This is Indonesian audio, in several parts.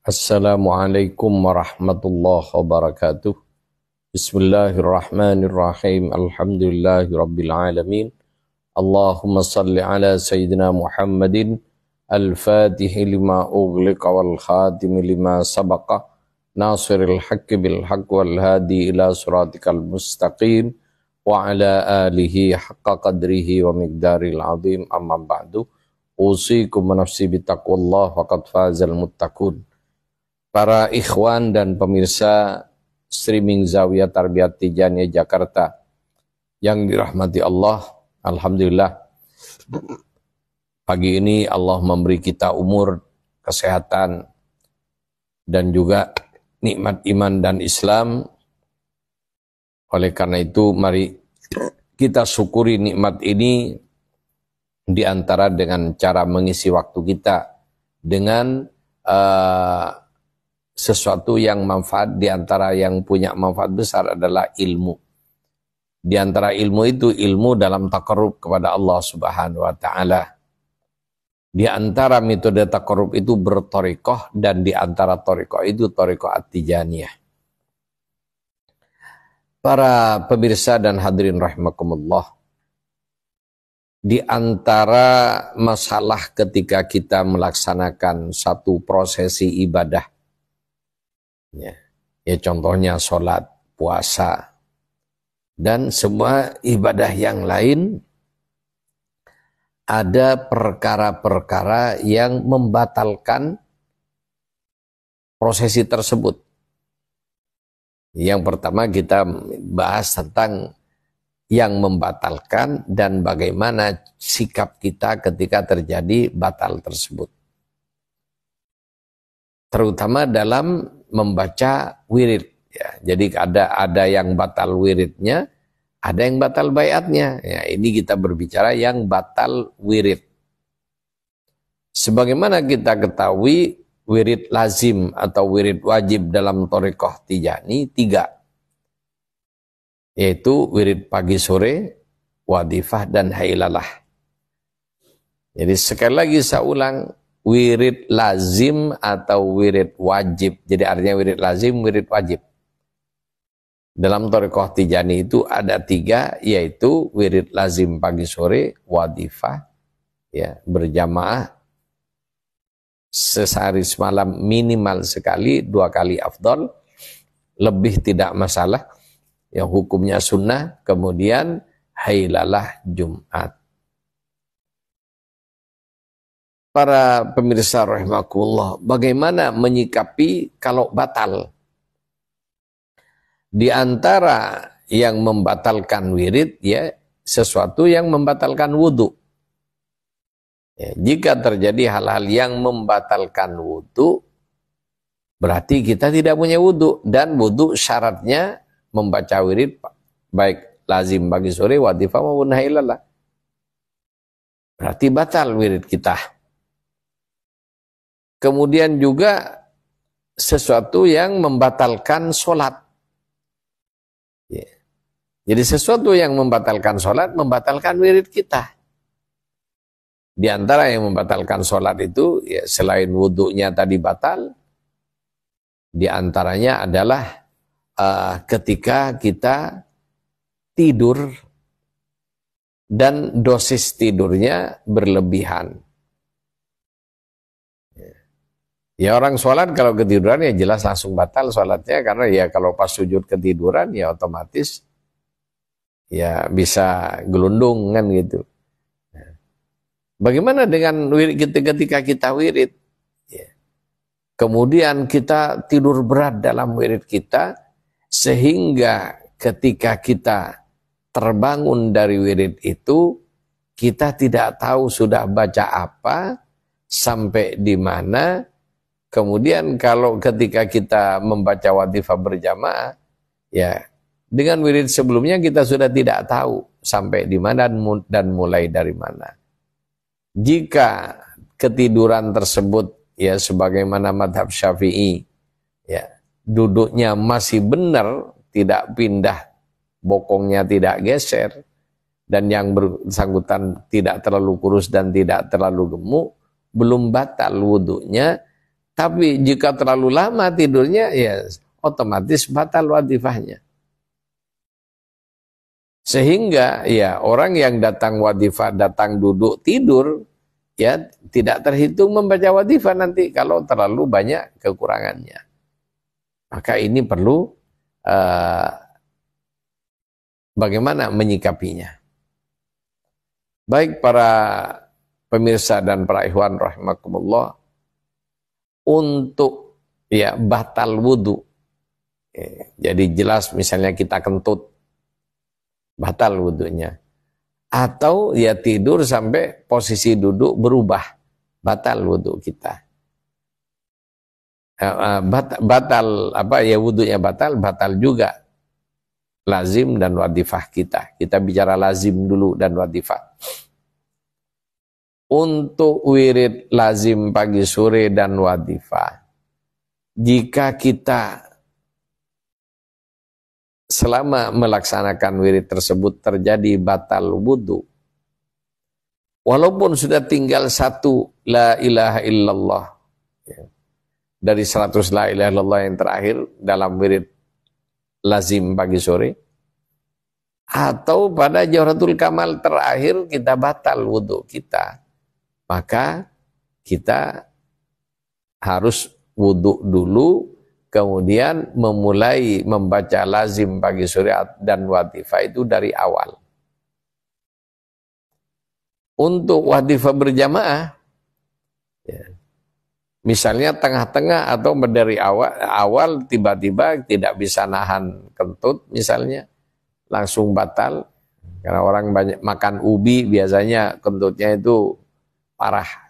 Assalamualaikum warahmatullahi wabarakatuh. Bismillahirrahmanirrahim. Alhamdulillahi rabbil alamin. Allahumma salli ala sayyidina Muhammadin al-fatihi lima ughliqa wal khatimi lima sabaqa nasiril haqqi bil haqq wal hadi ila siratikal mustaqim wa ala alihi haqqa qadrihi wa miqdaril azim. Amma ba'du. Usikum wa nafsi bitaqwallah faqad fazal muttaqun. Para ikhwan dan pemirsa streaming Zawiyah Tarbiyat Tijaniyah Jakarta yang dirahmati Allah, alhamdulillah pagi ini Allah memberi kita umur, kesehatan, dan juga nikmat iman dan Islam. Oleh karena itu mari kita syukuri nikmat ini diantara dengan cara mengisi waktu kita dengan sesuatu yang manfaat. Di antara yang punya manfaat besar adalah ilmu. Di antara ilmu itu ilmu dalam taqarrub kepada Allah Subhanahu wa taala. Di antara metode taqarrub itu berthariqah, dan di antara thariqah itu thariqah At-Tijaniyah. Para pemirsa dan hadirin rahimakumullah, di antara masalah ketika kita melaksanakan satu prosesi ibadah, ya contohnya sholat, puasa, dan semua ibadah yang lain, ada perkara-perkara yang membatalkan prosesi tersebut. Yang pertama kita bahas tentang yang membatalkan dan bagaimana sikap kita ketika terjadi batal tersebut. Terutama dalam membaca wirid, ya. Jadi ada yang batal wiridnya, ada yang batal baiatnya. Ya, ini kita berbicara yang batal wirid. Sebagaimana kita ketahui, wirid lazim atau wirid wajib dalam thariqah Tijani 3, yaitu wirid pagi sore, wadifah, dan hailalah. Jadi sekali lagi saya ulang, wirid lazim atau wirid wajib. Jadi artinya wirid lazim, wirid wajib. Dalam thariqah Tijani itu ada 3, yaitu wirid lazim pagi sore, wadifah, ya, berjamaah sehari semalam minimal sekali, 2 kali afdal, lebih tidak masalah, yang hukumnya sunnah. Kemudian hailalah Jumat. Para pemirsa rahimakumullah, bagaimana menyikapi kalau batal? Di antara yang membatalkan wirid, ya, sesuatu yang membatalkan wudhu. Ya, jika terjadi hal-hal yang membatalkan wudhu, berarti kita tidak punya wudhu. Dan wudhu syaratnya membaca wirid, baik lazim pagi sore, wadifah maupun hailalah. Berarti batal wirid kita. Kemudian juga sesuatu yang membatalkan sholat. Ya. Jadi sesuatu yang membatalkan sholat, membatalkan wirid kita. Di antara yang membatalkan sholat itu, ya, selain wudhunya tadi batal, di antaranya adalah ketika kita tidur dan dosis tidurnya berlebihan. Ya, orang sholat kalau ketiduran ya jelas langsung batal sholatnya, karena ya kalau pas sujud ketiduran ya otomatis ya bisa gelundung kan gitu. Bagaimana dengan wirid ketika kita wirid? Ya. Kemudian kita tidur berat dalam wirid kita, sehingga ketika kita terbangun dari wirid itu, kita tidak tahu sudah baca apa, sampai di mana. Kemudian kalau ketika kita membaca wadifah berjamaah, ya dengan wirid sebelumnya kita sudah tidak tahu sampai di mana dan mulai dari mana. Jika ketiduran tersebut, ya sebagaimana madhab Syafi'i, ya duduknya masih benar, tidak pindah, bokongnya tidak geser, dan yang bersangkutan tidak terlalu kurus dan tidak terlalu gemuk, belum batal wudhunya. Tapi jika terlalu lama tidurnya, ya otomatis batal wadifahnya. Sehingga ya orang yang datang wadifah, datang duduk tidur, ya tidak terhitung membaca wadifah nanti kalau terlalu banyak kekurangannya. Maka ini perlu bagaimana menyikapinya. Baik para pemirsa dan para ikhwan rahimakumullah, untuk ya batal wudu, jadi jelas misalnya kita kentut, batal wudunya. Atau ya tidur sampai posisi duduk berubah, batal wudu kita. Batal apa ya, wudunya batal juga lazim dan wadifah kita. Kita bicara lazim dulu dan wadifah. Untuk wirid lazim pagi sore dan wadifah, jika kita selama melaksanakan wirid tersebut terjadi batal wudu, walaupun sudah tinggal satu la ilaha illallah, ya, dari 100 la ilaha illallah yang terakhir dalam wirid lazim pagi sore, atau pada Jawharatul Kamal terakhir kita batal wudu kita, maka kita harus wudu dulu, kemudian memulai membaca lazim pagi sore dan wadifah itu dari awal. Untuk wadifah berjamaah, ya, misalnya tengah-tengah atau dari awal tiba-tiba tidak bisa nahan kentut misalnya, langsung batal. Karena orang banyak makan ubi biasanya kentutnya itu parah.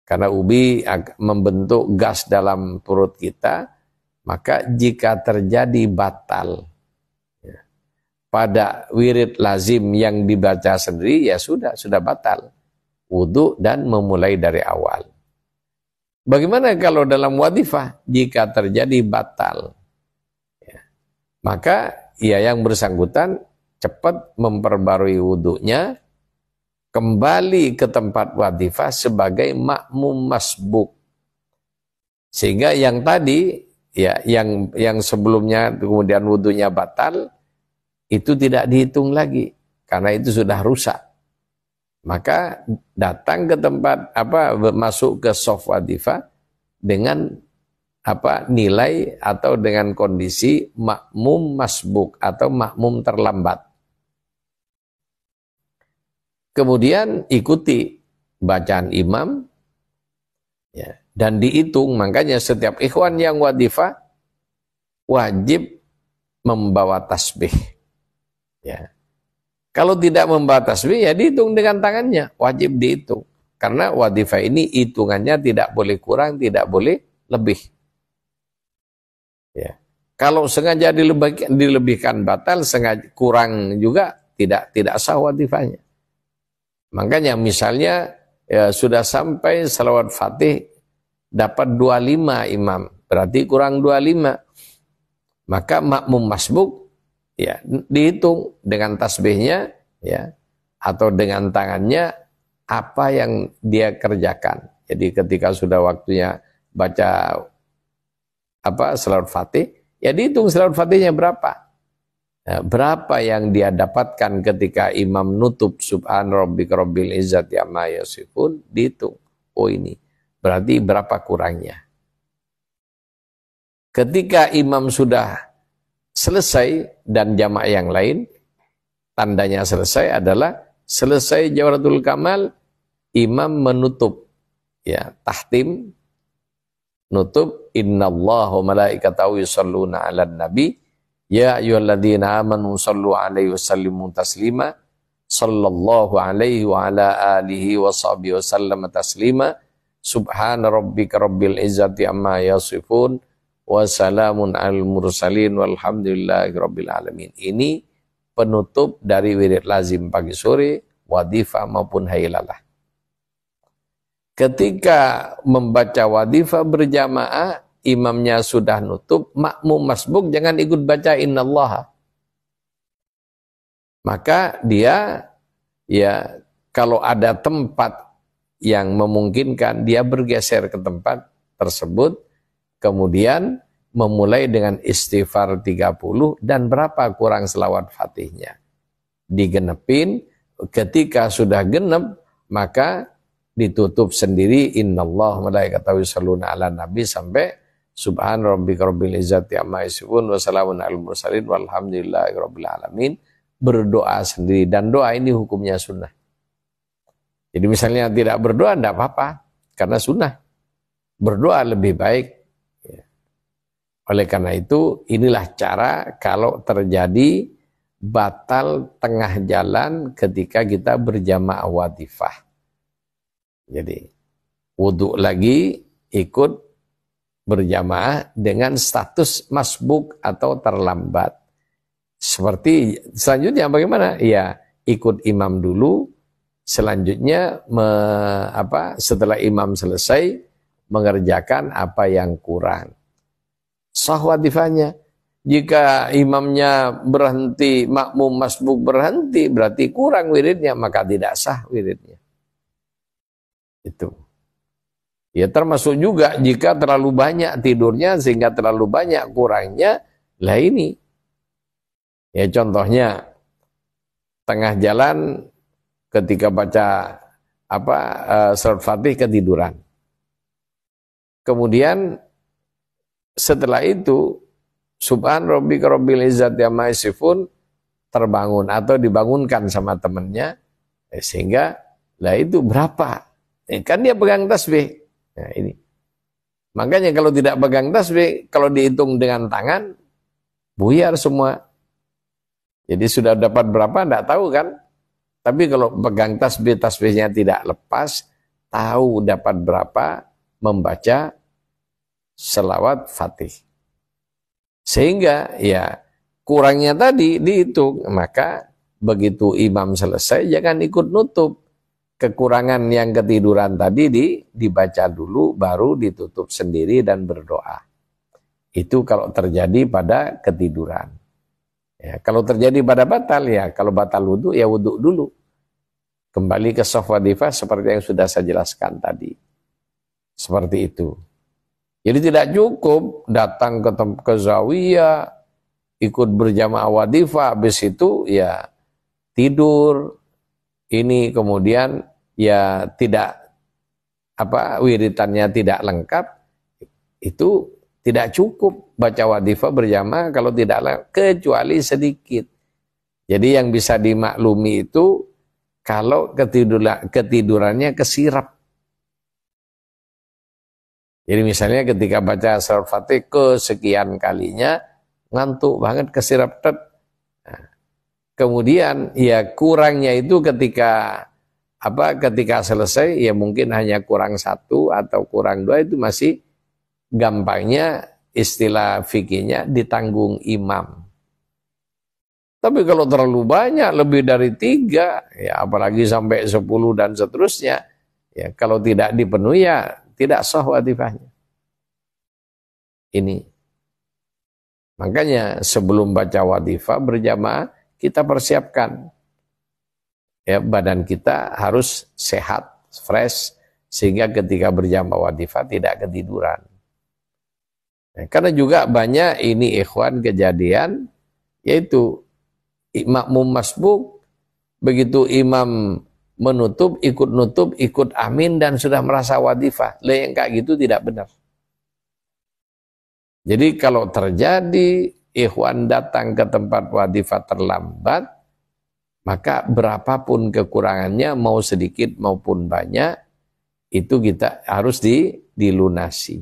Karena ubi membentuk gas dalam perut kita, maka jika terjadi batal ya, pada wirid lazim yang dibaca sendiri, ya sudah batal wudu dan memulai dari awal. Bagaimana kalau dalam wadifah? Jika terjadi batal, ya, maka ya yang bersangkutan cepat memperbarui wudunya, kembali ke tempat wadifah sebagai makmum masbuk. Sehingga yang tadi, ya yang sebelumnya kemudian wudunya batal, itu tidak dihitung lagi, karena itu sudah rusak. Maka datang ke tempat masuk ke shaf wadifah dengan nilai atau dengan kondisi makmum masbuk atau makmum terlambat. Kemudian ikuti bacaan imam, ya, dan dihitung. Makanya setiap ikhwan yang wadifah wajib membawa tasbih. Ya. Kalau tidak membawa tasbih, ya dihitung dengan tangannya, wajib dihitung. Karena wadifah ini hitungannya tidak boleh kurang, tidak boleh lebih. Ya. Kalau sengaja dilebihkan batal, sengaja kurang juga tidak sah wadifahnya. Makanya misalnya ya, sudah sampai salawat fatih dapat 25 imam, berarti kurang 25. Maka makmum masbuk ya dihitung dengan tasbihnya ya atau dengan tangannya apa yang dia kerjakan. Jadi ketika sudah waktunya baca salawat fatih, ya dihitung salawat fatihnya berapa. Berapa yang dia dapatkan ketika imam nutup subhana rabbika rabbil izzati amma yasifun, dihitung. Oh ini berarti berapa kurangnya. Ketika imam sudah selesai dan jamaah yang lain, tandanya selesai adalah selesai Jawharatul Kamal, imam menutup, ya tahtim, nutup, innallaha wa malaikatahu yusholluna 'alan nabi. Ya ayyuhalladzina amanu shallu 'alaihi wasallimu taslima, sallallahu alaihi wa ala alihi wa sahbihi wasallam taslima, subhana rabbika rabbil izzati amma yasifun, wa salamun alal mursalin walhamdulillahi rabbil alamin. Ini penutup dari wirid lazim pagi sore, wadifah maupun hailalah. Ketika membaca wadifah berjamaah, imamnya sudah nutup, makmum masbuk jangan ikut baca innallaha. Maka dia ya kalau ada tempat yang memungkinkan dia bergeser ke tempat tersebut, kemudian memulai dengan istighfar 30 dan berapa kurang selawat fatihnya. Digenepin, ketika sudah genep maka ditutup sendiri innallaha malaikatahu yusholluna ala nabi sampai subhan rabbika rabbil izzati amma yasifun wa salamun alal mursalin walhamdulillahi rabbil alamin. Berdoa sendiri, dan doa ini hukumnya sunnah. Jadi misalnya tidak berdoa tidak apa-apa karena sunnah. Berdoa lebih baik. Oleh karena itu inilah cara kalau terjadi batal tengah jalan ketika kita berjamaah wadifah. Jadi wudhu lagi ikut berjamaah dengan status masbuk atau terlambat. Seperti selanjutnya bagaimana? Ya ikut imam dulu, selanjutnya setelah imam selesai mengerjakan apa yang kurang. Sah wadifahnya. Jika imamnya berhenti, makmum masbuk berhenti, berarti kurang wiridnya, maka tidak sah wiridnya. Itu. Ya termasuk juga jika terlalu banyak tidurnya sehingga terlalu banyak kurangnya, lah ini. Ya contohnya tengah jalan ketika baca surat Fatih ketiduran. Kemudian setelah itu subhan rabbika rabbil izzati amma yasifun terbangun atau dibangunkan sama temannya, sehingga lah itu berapa? Kan dia pegang tasbih. Nah ini. Makanya kalau tidak pegang tasbih, kalau dihitung dengan tangan buyar semua. Jadi sudah dapat berapa tidak tahu kan? Tapi kalau pegang tasbih, tasbihnya tidak lepas, tahu dapat berapa membaca selawat Fatih. Sehingga ya kurangnya tadi dihitung, maka begitu imam selesai jangan ikut nutup. Kekurangan yang ketiduran tadi dibaca dulu, baru ditutup sendiri dan berdoa. Itu kalau terjadi pada ketiduran. Ya, kalau terjadi pada batal, ya kalau batal wudhu, ya wudhu dulu. Kembali ke shaf wadifah seperti yang sudah saya jelaskan tadi. Seperti itu. Jadi tidak cukup datang ke zawiyah, ikut berjamaah wadifah, habis itu ya tidur. Ini kemudian ya tidak wiritannya tidak lengkap, itu tidak cukup baca wadifah berjamaah kalau tidak lengkap, kecuali sedikit. Jadi yang bisa dimaklumi itu kalau ketidurannya kesirap. Jadi misalnya ketika baca surat Fatih kesekian kalinya ngantuk banget, kesirap tet. Nah, kemudian ya kurangnya itu ketika selesai ya mungkin hanya kurang 1 atau kurang 2, itu masih gampangnya istilah fikihnya ditanggung imam. Tapi kalau terlalu banyak, lebih dari 3, ya apalagi sampai 10 dan seterusnya, ya kalau tidak dipenuhi ya tidak sah wadifahnya. Ini. Makanya sebelum baca wadifah berjamaah, kita persiapkan. Ya, badan kita harus sehat, fresh, sehingga ketika berjamaah wadifah tidak ketiduran. Ya, karena juga banyak ini ikhwan kejadian, yaitu makmum masbuk, begitu imam menutup, ikut amin dan sudah merasa wadifah. Yang kayak gitu tidak benar. Jadi kalau terjadi ikhwan datang ke tempat wadifah terlambat, maka berapapun kekurangannya, mau sedikit maupun banyak, itu kita harus dilunasi.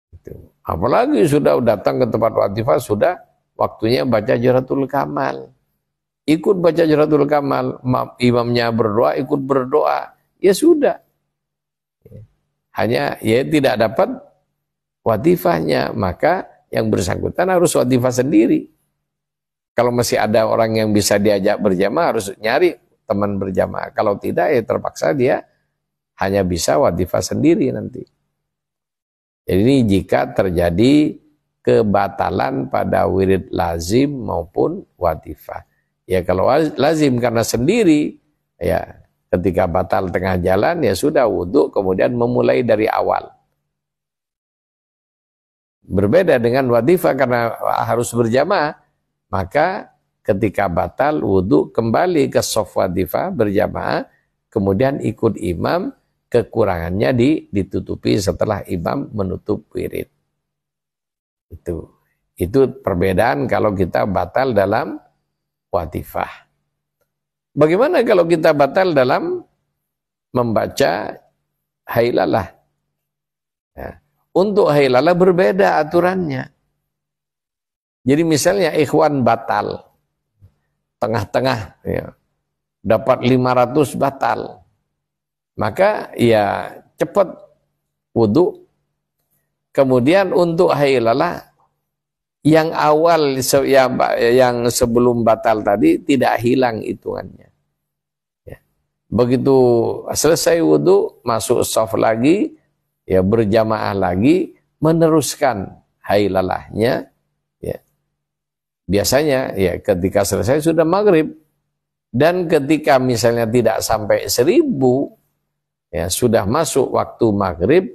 Itu. Apalagi sudah datang ke tempat wadifah, sudah waktunya baca Jawharatul Kamal. Ikut baca Jawharatul Kamal, imamnya berdoa, ikut berdoa. Ya sudah. Hanya ya tidak dapat wadifahnya, maka yang bersangkutan harus wadifah sendiri. Kalau masih ada orang yang bisa diajak berjamaah, harus nyari teman berjamaah. Kalau tidak, ya terpaksa dia hanya bisa wadifah sendiri nanti. Jadi ini jika terjadi kebatalan pada wirid lazim maupun wadifah. Ya kalau lazim karena sendiri, ya Ketika batal tengah jalan, ya sudah wudhu, kemudian memulai dari awal. Berbeda dengan wadifah karena harus berjamaah, maka ketika batal wudhu kembali ke shaf wadifah berjamaah, kemudian ikut imam, kekurangannya ditutupi setelah imam menutup wirid. Itu perbedaan kalau kita batal dalam wadifah. Bagaimana kalau kita batal dalam membaca hailalah? Ya. Untuk hailalah berbeda aturannya. Jadi misalnya ikhwan batal, tengah-tengah, ya, dapat 500 batal, maka ya cepat wudhu. Kemudian untuk hailalah, yang awal, yang sebelum batal tadi tidak hilang hitungannya. Ya. Begitu selesai wudhu, masuk shaf lagi, ya berjamaah lagi, meneruskan hailalahnya. Ya. Biasanya ya ketika selesai sudah maghrib, dan ketika misalnya tidak sampai 1000, ya sudah masuk waktu maghrib,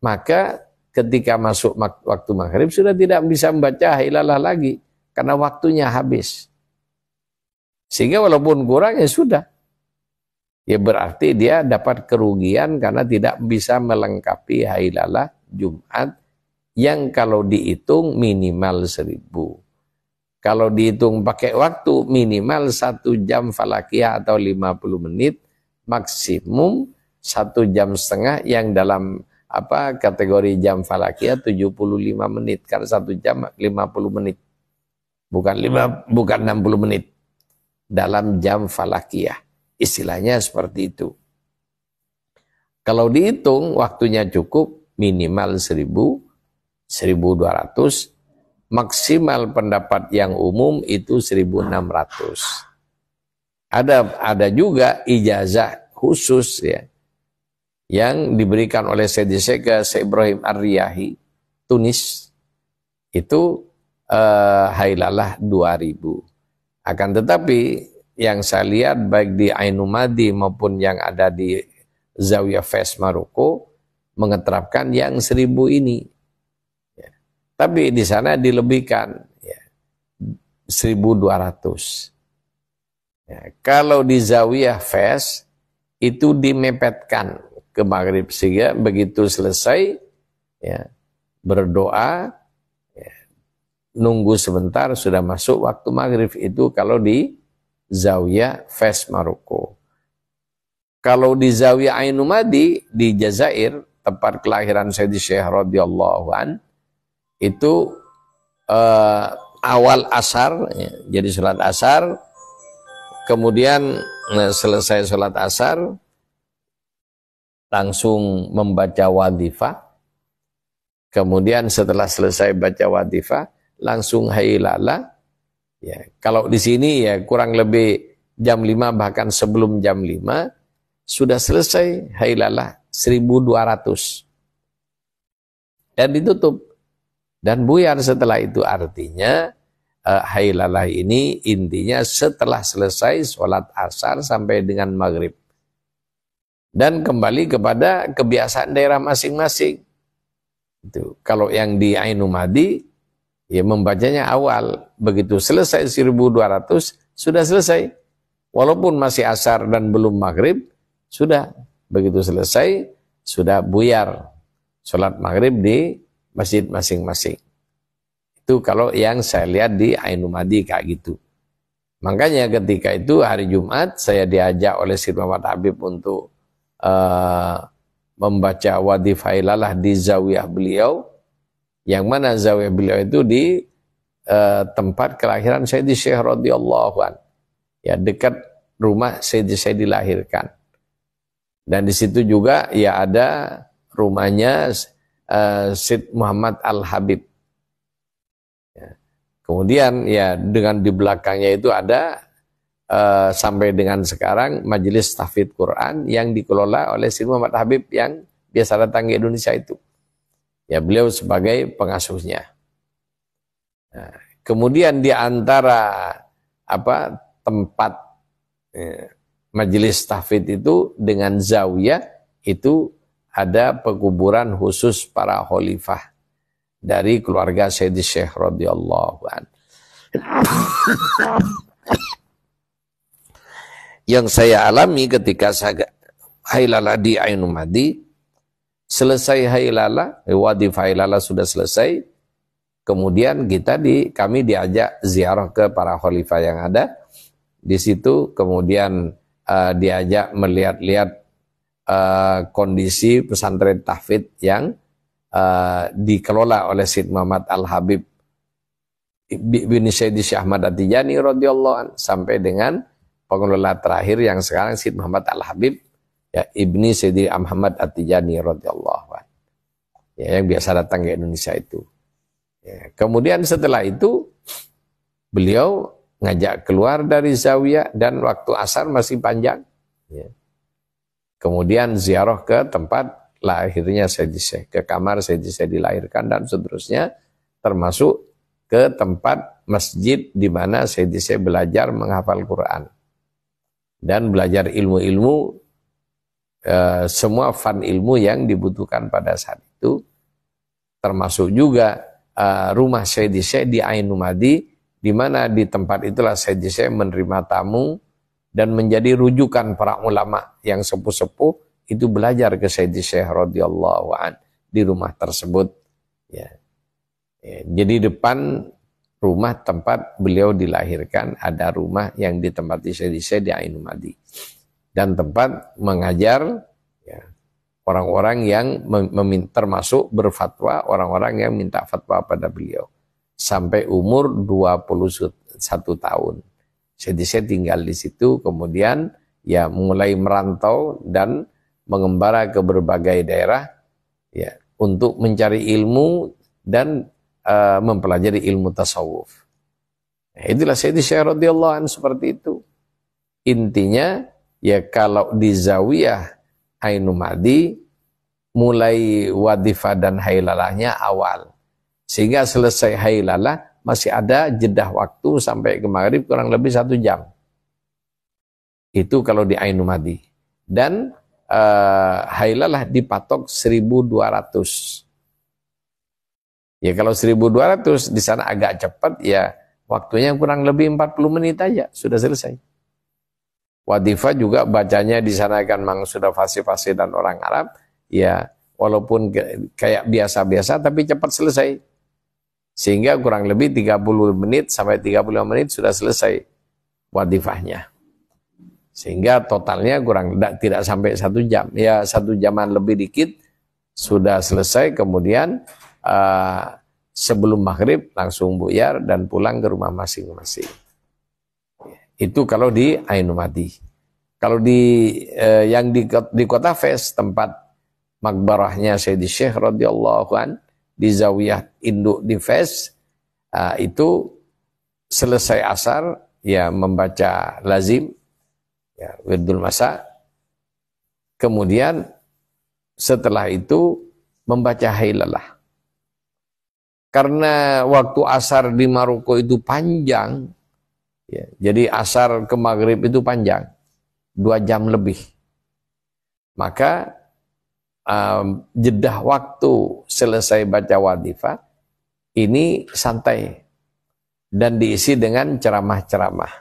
maka ketika masuk waktu maghrib sudah tidak bisa membaca hailalah lagi karena waktunya habis. Sehingga walaupun kurang ya sudah. Ya berarti dia dapat kerugian karena tidak bisa melengkapi hailalah Jumat yang kalau dihitung minimal 1000. Kalau dihitung pakai waktu minimal 1 jam falakiyah atau 50 menit, maksimum 1,5 jam yang dalam kategori jam falakiyah 75 menit, karena 1 jam 50 menit. Bukan 60 menit dalam jam falakiyah. Istilahnya seperti itu. Kalau dihitung waktunya cukup minimal 1000, 1200, maksimal pendapat yang umum itu 1600. Ada juga ijazah khusus ya yang diberikan oleh Syekh Ibrahim Ar-Riyahi Tunis, itu hailalah 2000. Akan tetapi yang saya lihat baik di Ainumadi maupun yang ada di Zawiyah Fes Maroko mengeterapkan yang 1000 ini. Ya. Tapi di sana dilebihkan ya, 1200. Ya. Kalau di Zawiyah Fes itu dimepetkan ke maghrib, sehingga begitu selesai ya, berdoa, ya, nunggu sebentar sudah masuk waktu maghrib. Itu kalau di Zawiyah Fes Maroko. Kalau di Zawiyah Ainumadi di Jazair, tempat kelahiran Sayyidi Syekh radhiyallahu an, itu awal asar, ya, jadi sholat asar, kemudian selesai sholat asar langsung membaca wadifah, kemudian setelah selesai baca wadifah langsung hailalah. Ya, kalau di sini ya kurang lebih jam 5, bahkan sebelum jam 5 sudah selesai hailalah 1200 dan ditutup dan buyar setelah itu. Artinya hailalah ini intinya setelah selesai sholat asar sampai dengan maghrib, dan kembali kepada kebiasaan daerah masing-masing. Itu kalau yang di Ainumadi ya membacanya awal, begitu selesai 1200 sudah selesai. Walaupun masih asar dan belum maghrib, sudah begitu selesai sudah buyar sholat maghrib di masjid masing-masing. Itu kalau yang saya lihat di Ainumadi kayak gitu. Makanya ketika itu hari Jumat saya diajak oleh Syed Muhammad Habib untuk membaca wadifah hailalah di zawiyah beliau, yang mana zawiyah beliau itu di tempat kelahiran Sayyidi Syekh radhiyallahu an, ya dekat rumah Sayyidi Syekh dilahirkan. Dan di situ juga ya ada rumahnya Syed Muhammad Al-Habib. Ya. Kemudian ya dengan di belakangnya itu ada sampai dengan sekarang majelis tahfidz Quran yang dikelola oleh Syed Muhammad Habib yang biasa datang ke Indonesia itu. Ya beliau sebagai pengasuhnya. Nah, kemudian di antara tempat majelis tahfidz itu dengan zawiyah itu ada pekuburan khusus para khalifah dari keluarga Sayyidi Syekh radhiyallahu an. Yang saya alami ketika saya hailalah di Ainul Madi, selesai hailalah, wadif hailalah sudah selesai, kemudian kami diajak ziarah ke para khalifah yang ada di situ, kemudian diajak melihat-lihat kondisi pesantren tahfidz yang dikelola oleh Syed Muhammad Al-Habib bin Syekh Ahmad At-Tijani radhiyallahu an, sampai dengan pengelola terakhir yang sekarang Syed Muhammad Al-Habib ya Ibni Syekh Muhammad At-Tijani radhiyallahu an, ya, yang biasa datang ke Indonesia itu. Ya, kemudian setelah itu beliau ngajak keluar dari zawiyah dan waktu asar masih panjang. Ya. Kemudian ziarah ke tempat lahirnya Sayyidi Syekh, ke kamar Sayyidi Syekh dilahirkan dan seterusnya, termasuk ke tempat masjid di mana Sayyidi Syekh belajar menghafal Quran dan belajar ilmu-ilmu, semua fan ilmu yang dibutuhkan pada saat itu, termasuk juga rumah Sayyidi Syekh di Ainul Madi, di mana di tempat itulah Sayyidi Syekh menerima tamu dan menjadi rujukan para ulama yang sepuh-sepuh itu belajar ke Sayyidi Syekh radhiyallahu an di rumah tersebut. Ya. Ya, jadi depan rumah tempat beliau dilahirkan ada rumah yang ditempati Sayyidi Syekh di Ainul Madi dan tempat mengajar ya, orang-orang yang termasuk berfatwa, orang-orang yang minta fatwa pada beliau sampai umur 21 tahun. Sayyidi Syekh tinggal di situ, kemudian ya mulai merantau dan mengembara ke berbagai daerah ya untuk mencari ilmu dan mempelajari ilmu tasawuf. Nah, itulah Sayyidi Syekh radhiyallahu anhu seperti itu. Intinya ya kalau di zawiyah Ainul Madi mulai wadifah dan hailalahnya awal, sehingga selesai hailalah masih ada jedah waktu sampai ke maghrib kurang lebih 1 jam. Itu kalau di Ainul Madi. Dan hailalah dipatok 1.200. Ya kalau 1.200 di sana agak cepat ya waktunya kurang lebih 40 menit aja sudah selesai. Wadifah juga bacanya di sana kan memang sudah fasih-fasih dan orang Arab, ya walaupun kayak biasa-biasa tapi cepat selesai. Sehingga kurang lebih 30 menit sampai 35 menit sudah selesai wadifahnya. Sehingga totalnya tidak sampai 1 jam. Ya 1 jaman lebih dikit sudah selesai, kemudian sebelum maghrib langsung buyar dan pulang ke rumah masing-masing. Itu kalau di Ainul Madi. Kalau yang di kota Fes, tempat makbarahnya Sayyidi Syekh radhiyallahu an di Zawiyah Induk di Fes, itu selesai asar ya membaca lazim ya wirdul masa, kemudian setelah itu membaca hailalah. Karena waktu asar di Maroko itu panjang ya, jadi asar ke maghrib itu panjang 2 jam lebih, maka jedah waktu selesai baca wadifah ini santai dan diisi dengan ceramah-ceramah,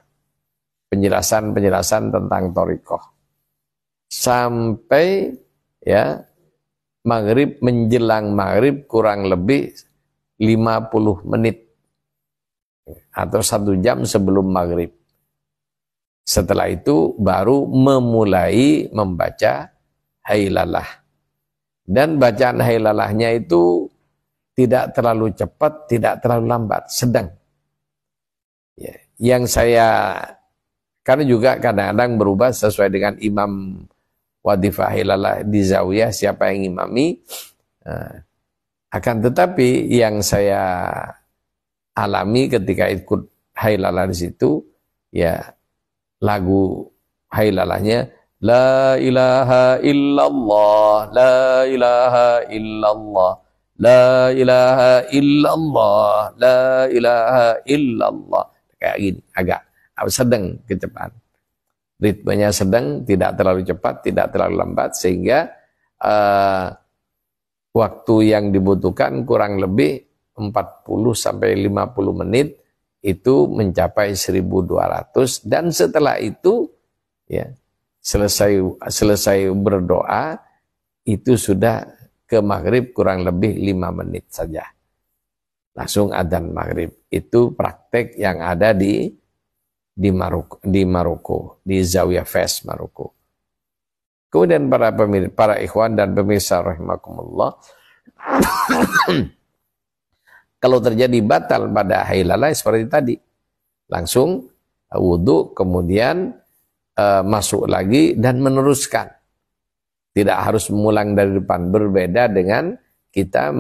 penjelasan-penjelasan tentang thariqah sampai ya maghrib, menjelang maghrib kurang lebih 50 menit atau 1 jam sebelum maghrib. Setelah itu baru memulai membaca hailalah. Dan bacaan hailalahnya itu tidak terlalu cepat, tidak terlalu lambat, sedang. Ya, yang saya, karena juga kadang-kadang berubah sesuai dengan imam wadifah hailalah di zawiyah, siapa yang imami. Akan tetapi yang saya alami ketika ikut hailalah di situ, ya lagu hailalahnya La ilaha illallah, la ilaha illallah, la ilaha illallah, la ilaha illallah. Kayak gini, agak sedang kecepatan. ritmenya sedang, tidak terlalu cepat, tidak terlalu lambat, sehingga waktu yang dibutuhkan kurang lebih 40-50 menit itu mencapai 1200, dan setelah itu ya selesai berdoa itu sudah ke maghrib kurang lebih 5 menit saja. Langsung adzan maghrib. Itu praktek yang ada di Maroko, di Zawiya Fez Maroko. Kemudian para ikhwan dan pemirsa rahimakumullah, kalau terjadi batal pada hailalah seperti tadi, langsung wudhu, kemudian masuk lagi dan meneruskan. Tidak harus mengulang dari depan, berbeda dengan kita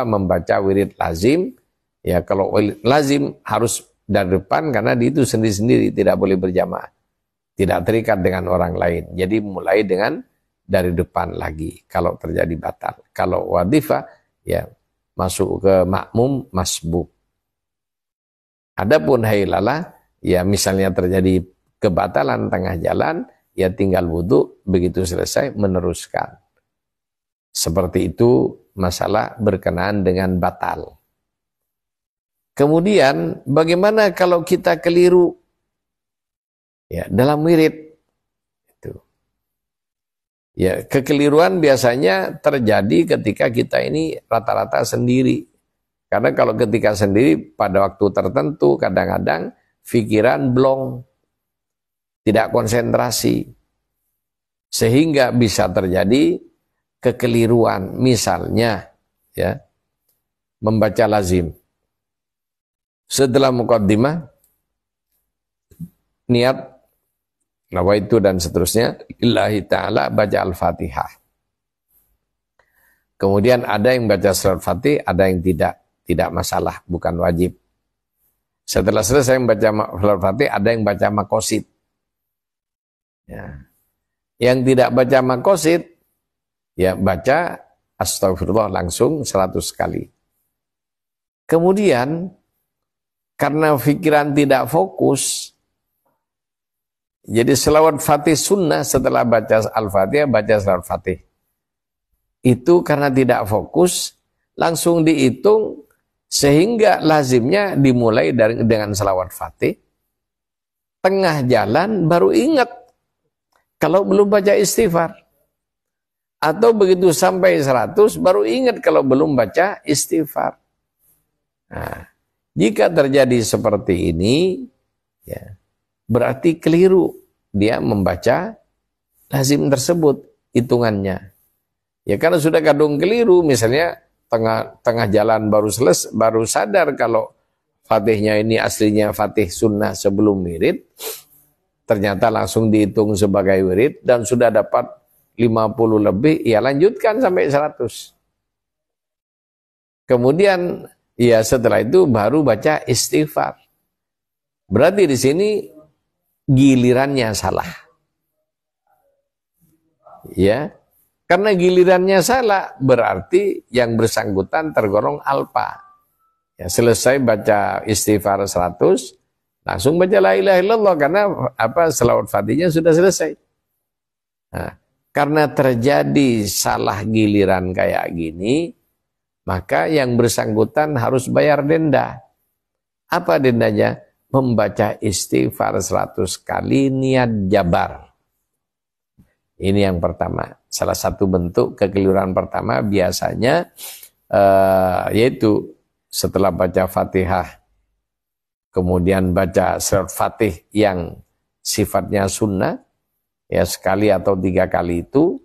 membaca wirid lazim. Ya, kalau wirid lazim harus dari depan karena itu sendiri-sendiri, tidak boleh berjamaah. Tidak terikat dengan orang lain. Jadi mulai dari depan lagi kalau terjadi batal. Kalau wadifah ya masuk ke makmum masbuk. Adapun hailalah ya misalnya terjadi kebatalan tengah jalan, ya tinggal wudhu, begitu selesai meneruskan. Seperti itu masalah berkenaan dengan batal. Kemudian bagaimana kalau kita keliru ya dalam wirid? Itu. Ya, kekeliruan biasanya terjadi ketika kita ini rata-rata sendiri. Karena kalau ketika sendiri pada waktu tertentu kadang-kadang pikiran blong, tidak konsentrasi, sehingga bisa terjadi kekeliruan. Misalnya ya membaca lazim, setelah muqaddimah niat nawaitu dan seterusnya lillahi ta'ala, baca al-fatihah. Kemudian ada yang baca surat fatih, ada yang tidak masalah, bukan wajib. Setelah selesai membaca surat fatih, ada yang baca makosid. Ya. Yang tidak baca makosid, ya baca astagfirullah langsung 100 kali. Kemudian karena pikiran tidak fokus, jadi selawat fatih sunnah setelah baca al-fatihah, baca selawat fatih. Itu karena tidak fokus, langsung dihitung, sehingga lazimnya dimulai dengan selawat fatih. Tengah jalan baru ingat kalau belum baca istighfar. Atau begitu sampai 100 baru ingat kalau belum baca istighfar. Nah, jika terjadi seperti ini, ya, berarti keliru dia membaca lazim tersebut hitungannya. Ya karena sudah kadung keliru, misalnya tengah jalan baru sadar kalau fatihnya ini aslinya fatih sunnah sebelum wirid, ternyata langsung dihitung sebagai wirid dan sudah dapat 50 lebih, ya lanjutkan sampai 100. Kemudian ya setelah itu baru baca istighfar. Berarti di sini gilirannya salah. Ya. Karena gilirannya salah berarti yang bersangkutan tergolong alpa. Ya, selesai baca istighfar 100, langsung baca la ilaha illallah karena selawat fatihnya sudah selesai. Nah, karena terjadi salah giliran kayak gini, maka yang bersangkutan harus bayar denda. Apa dendanya? Membaca istighfar 100 kali niat jabar. Ini yang pertama. Salah satu bentuk kekeliruan pertama biasanya yaitu setelah baca Fatihah, kemudian baca surat Fatih yang sifatnya sunnah, ya sekali atau 3 kali itu,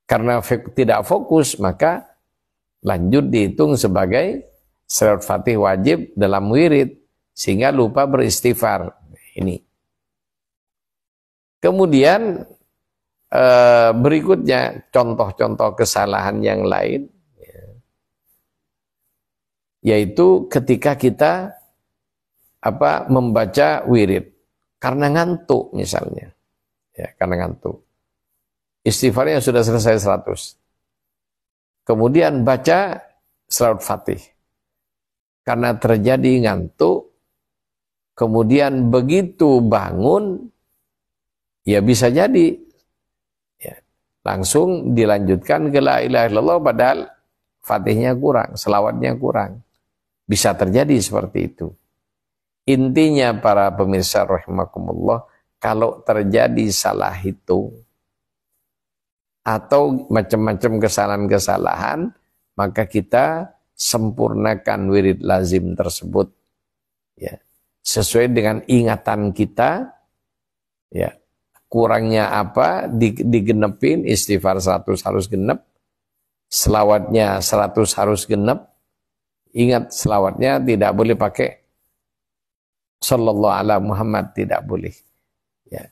karena tidak fokus maka lanjut dihitung sebagai surat Fatih wajib dalam wirid, sehingga lupa beristighfar. Ini. Kemudian berikutnya contoh-contoh kesalahan yang lain, yaitu ketika kita membaca wirid karena ngantuk misalnya, ya karena ngantuk, istighfarnya sudah selesai 100, kemudian baca selawat fatih karena terjadi ngantuk, kemudian begitu bangun, ya bisa jadi ya, langsung dilanjutkan ke la ilaha illallah padahal fatihnya kurang, selawatnya kurang. Bisa terjadi seperti itu. Intinya para pemirsa rahimakumullah, kalau terjadi salah hitung atau macam-macam kesalahan-kesalahan, maka kita sempurnakan wirid lazim tersebut ya, sesuai dengan ingatan kita ya. Kurangnya apa digenepin, istighfar 100 harus genep, selawatnya 100 harus genep. Ingat, selawatnya tidak boleh pakai sallallahu ala Muhammad, tidak boleh ya.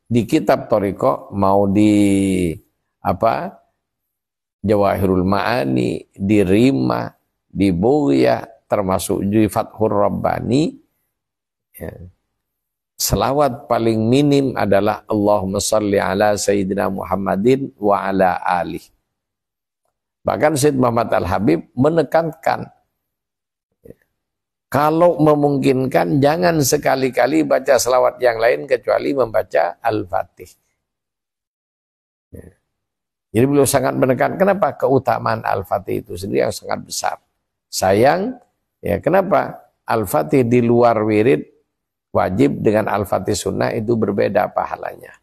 Di kitab Thariqah mau di Jawahirul Ma'ani, di Rima, di Bughya, termasuk di Fathur Rabbani ya, selawat paling minim adalah Allahumma salli ala Sayyidina Muhammadin wa ala alih. Bahkan Syed Muhammad Al-Habib menekankan, kalau memungkinkan jangan sekali-kali baca selawat yang lain kecuali membaca Al-Fatih. Jadi beliau sangat menekan, kenapa? Keutamaan Al-Fatih itu sendiri yang sangat besar. Sayang, ya kenapa? Al-Fatih di luar wirid wajib dengan Al-Fatih sunnah itu berbeda pahalanya.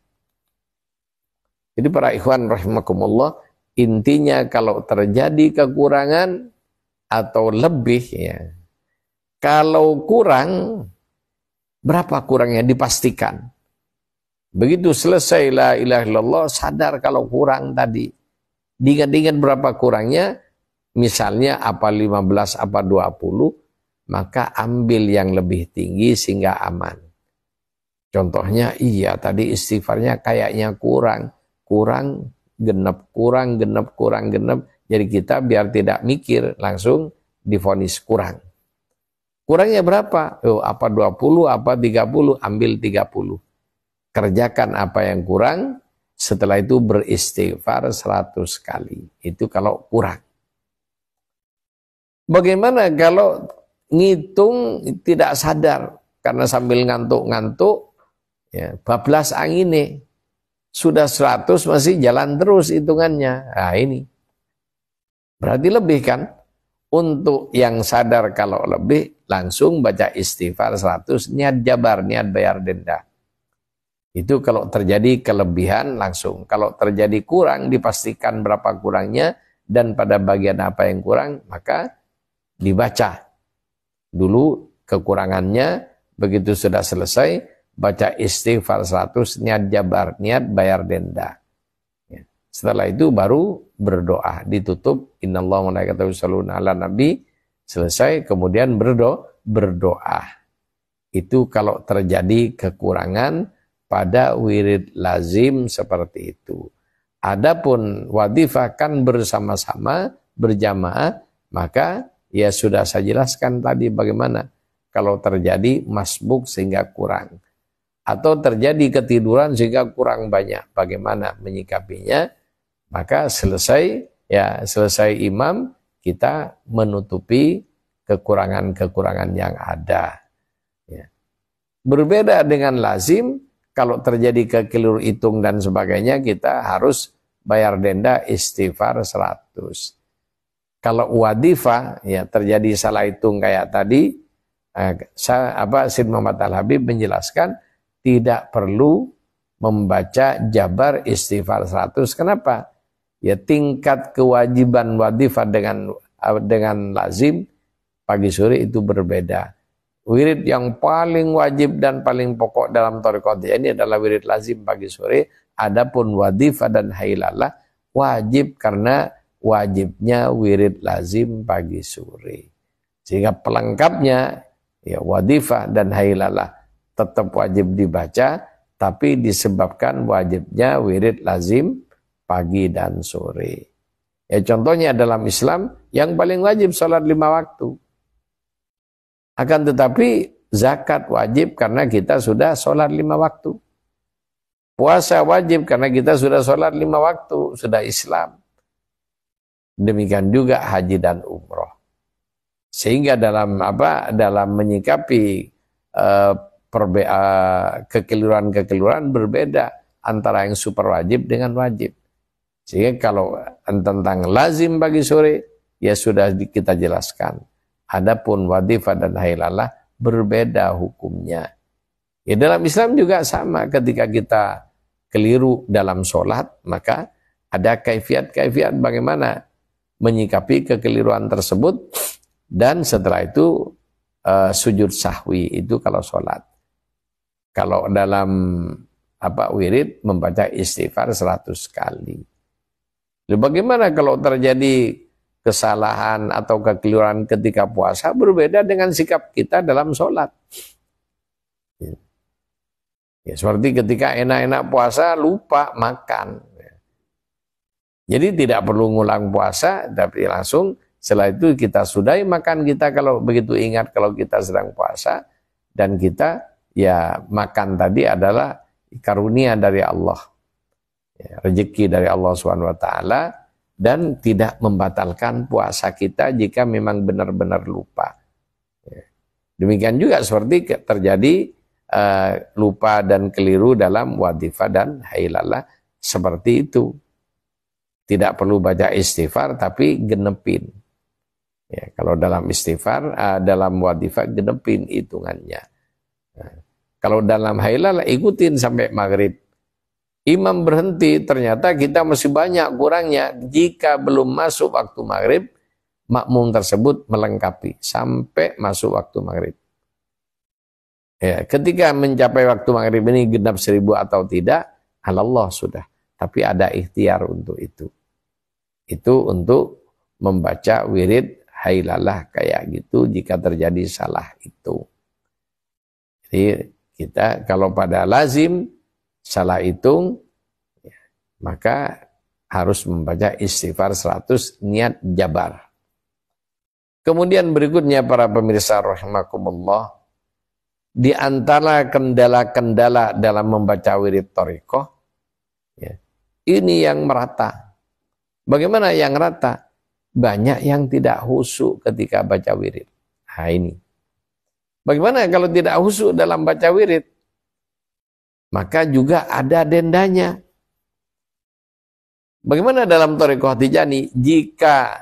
Jadi para ikhwan rahimakumullah, intinya kalau terjadi kekurangan atau lebih ya, kalau kurang, berapa kurangnya dipastikan. Begitu selesai la ilaha illallah, sadar kalau kurang tadi. Diingat-ingat berapa kurangnya, misalnya apa 15, apa 20, maka ambil yang lebih tinggi sehingga aman. Contohnya, iya tadi istighfarnya kayaknya kurang genep. Jadi kita biar tidak mikir, langsung divonis kurang. Kurangnya berapa? Oh, apa 20, apa 30, ambil 30. Kerjakan apa yang kurang, setelah itu beristighfar 100 kali. Itu kalau kurang. Bagaimana kalau ngitung tidak sadar, karena sambil ngantuk-ngantuk, ya, bablas angine, sudah 100 masih jalan terus hitungannya. Nah ini, berarti lebih kan? Untuk yang sadar kalau lebih, langsung baca istighfar 100, niat jabar, niat bayar denda. Itu kalau terjadi kelebihan langsung. Kalau terjadi kurang, dipastikan berapa kurangnya, dan pada bagian apa yang kurang, maka dibaca dulu kekurangannya. Begitu sudah selesai, baca istighfar 100, niat jabar, niat bayar denda. Setelah itu baru berdoa, ditutup innallaha wa malaikatahu yusholluna 'alan nabi, selesai, kemudian berdoa. Itu kalau terjadi kekurangan pada wirid lazim seperti itu. Adapun wadhifah kan bersama-sama, berjamaah, maka ya sudah saya jelaskan tadi bagaimana kalau terjadi masbuk sehingga kurang, atau terjadi ketiduran sehingga kurang banyak, bagaimana menyikapinya. Maka selesai imam, kita menutupi kekurangan-kekurangan yang ada. Ya. Berbeda dengan lazim, kalau terjadi kekeliru hitung dan sebagainya, kita harus bayar denda istighfar 100. Kalau wadifah, ya terjadi salah hitung kayak tadi, Syed Muhammad Al-Habib menjelaskan tidak perlu membaca jabar istighfar 100. Kenapa? Ya tingkat kewajiban wadifah dengan lazim pagi sore itu berbeda. Wirid yang paling wajib dan paling pokok dalam thariqah ini adalah wirid lazim pagi sore. Adapun wadifah dan hailalah wajib karena wajibnya wirid lazim pagi sore. Sehingga pelengkapnya ya wadifah dan hailalah tetap wajib dibaca, tapi disebabkan wajibnya wirid lazim pagi dan sore. Ya contohnya dalam Islam yang paling wajib sholat 5 waktu. Akan tetapi zakat wajib karena kita sudah sholat 5 waktu. Puasa wajib karena kita sudah sholat 5 waktu, sudah Islam. Demikian juga haji dan umroh. Sehingga dalam menyikapi kekeliruan-kekeliruan berbeda antara yang super wajib dengan wajib. Sehingga kalau tentang lazim pagi sore, ya sudah kita jelaskan. Adapun wadifah dan hailalah berbeda hukumnya. Ya dalam Islam juga sama, ketika kita keliru dalam sholat, maka ada kaifiat-kaifiat bagaimana menyikapi kekeliruan tersebut, dan setelah itu sujud sahwi itu kalau sholat. Kalau dalam wirid membaca istighfar 100 kali. Lalu bagaimana kalau terjadi kesalahan atau kekeliruan ketika puasa, berbeda dengan sikap kita dalam sholat. Ya, seperti ketika enak-enak puasa lupa makan. Jadi tidak perlu ngulang puasa, tapi langsung setelah itu kita sudahi makan kita kalau begitu ingat kalau kita sedang puasa, dan kita ya makan tadi adalah karunia dari Allah, ya, rezeki dari Allah SWT, dan tidak membatalkan puasa kita jika memang benar-benar lupa. Ya. Demikian juga seperti terjadi lupa dan keliru dalam wadifah dan hailalah, seperti itu. Tidak perlu baca istighfar, tapi genepin. Ya, kalau dalam istighfar, dalam wadifah genepin hitungannya. Nah, kalau dalam hailalah ikutin sampai maghrib. Imam berhenti, ternyata kita masih banyak kurangnya. Jika belum masuk waktu maghrib, makmum tersebut melengkapi sampai masuk waktu maghrib. Ya, ketika mencapai waktu maghrib ini genap 1000 atau tidak, Allah sudah. Tapi ada ikhtiar untuk itu. Itu untuk membaca wirid hailalah kayak gitu jika terjadi salah itu. Jadi kita kalau pada lazim salah hitung, ya, maka harus membaca istighfar 100 niat jabar. Kemudian berikutnya para pemirsa rahimakumullah, di antara kendala-kendala dalam membaca wirid thariqah, ya, ini yang merata. Bagaimana yang rata? Banyak yang tidak khusyuk ketika baca wirid. Nah ini. Bagaimana kalau tidak khusyuk dalam baca wirid? Maka juga ada dendanya. Bagaimana dalam thariqah Tijaniyah? Jika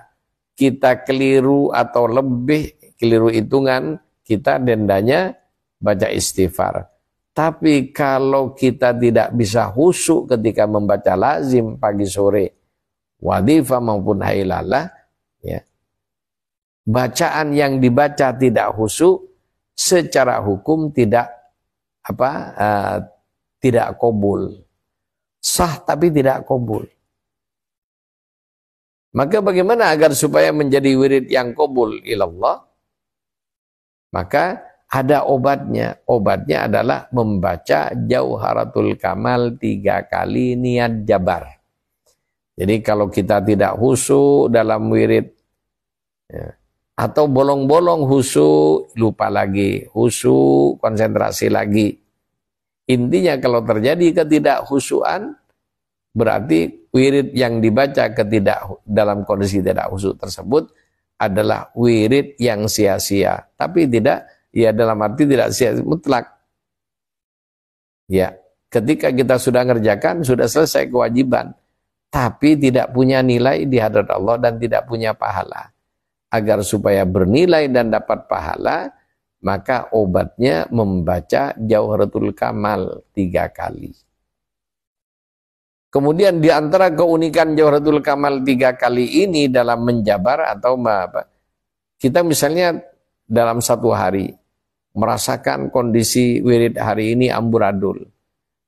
kita keliru atau lebih keliru hitungan, kita dendanya baca istighfar. Tapi kalau kita tidak bisa khusyuk ketika membaca lazim pagi sore, wadifah maupun hailalah, ya, bacaan yang dibaca tidak khusyuk, secara hukum tidak tidak qabul. Sah tapi tidak qabul. Maka bagaimana agar supaya menjadi wirid yang qabul ilallah? Maka ada obatnya. Obatnya adalah membaca Jauharatul Kamal 3 kali niat jabar. Jadi kalau kita tidak khusyuk dalam wirid, ya, atau bolong-bolong khusyuk, lupa lagi, khusyuk, konsentrasi lagi. Intinya kalau terjadi ketidakhusyuan, berarti wirid yang dibaca dalam kondisi tidak khusyuk tersebut adalah wirid yang sia-sia. Tapi tidak, ya dalam arti tidak sia-sia mutlak. Ya, ketika kita sudah ngerjakan, sudah selesai kewajiban, tapi tidak punya nilai di hadarat Allah dan tidak punya pahala. Agar supaya bernilai dan dapat pahala, maka obatnya membaca Jauharatul Kamal 3 kali. Kemudian di antara keunikan Jauharatul Kamal 3 kali ini dalam menjabar atau apa, kita misalnya dalam satu hari merasakan kondisi wirid hari ini amburadul.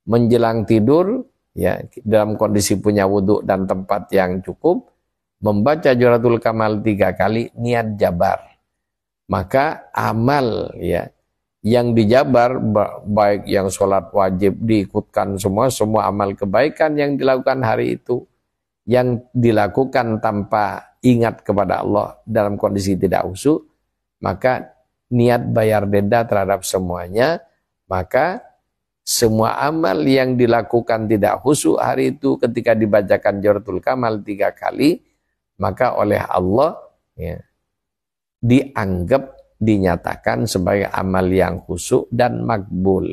Menjelang tidur, ya, dalam kondisi punya wudhu dan tempat yang cukup, membaca Jauharatul Kamal 3 kali niat jabar. Maka amal, ya, yang dijabar, baik yang sholat wajib diikutkan semua amal kebaikan yang dilakukan hari itu, yang dilakukan tanpa ingat kepada Allah dalam kondisi tidak khusyuk, maka niat bayar denda terhadap semuanya. Maka semua amal yang dilakukan tidak khusyuk hari itu ketika dibacakan Jauharatul Kamal 3 kali, maka oleh Allah, ya, dianggap dinyatakan sebagai amal yang khusyuk dan makbul.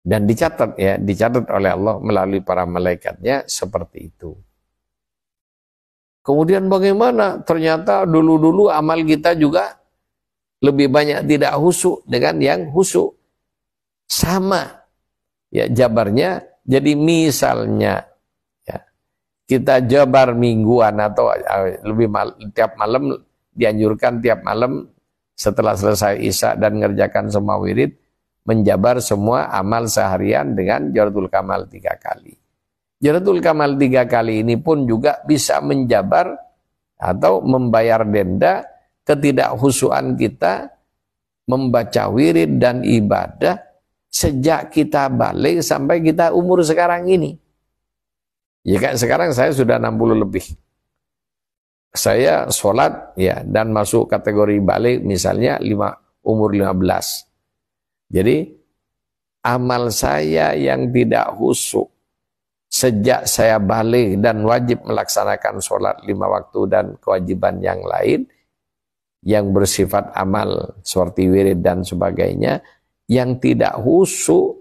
Dan dicatat ya, dicatat oleh Allah melalui para malaikatnya seperti itu. Kemudian bagaimana? Ternyata dulu-dulu amal kita juga lebih banyak tidak khusyuk dengan yang khusyuk. Sama ya jabarnya. Jadi misalnya ya, kita jabar mingguan atau tiap malam, dianjurkan tiap malam setelah selesai isya dan mengerjakan semua wirid, menjabar semua amal seharian dengan Jawharatul Kamal 3 kali. Jawharatul Kamal 3 kali ini pun juga bisa menjabar atau membayar denda ketidakhusyuan kita membaca wirid dan ibadah sejak kita balik sampai kita umur sekarang ini. Ya kan sekarang saya sudah 60 lebih. Saya sholat ya dan masuk kategori balik misalnya umur 15. Jadi amal saya yang tidak khusyuk sejak saya balik dan wajib melaksanakan sholat 5 waktu dan kewajiban yang lain yang bersifat amal seperti wirid dan sebagainya yang tidak khusyuk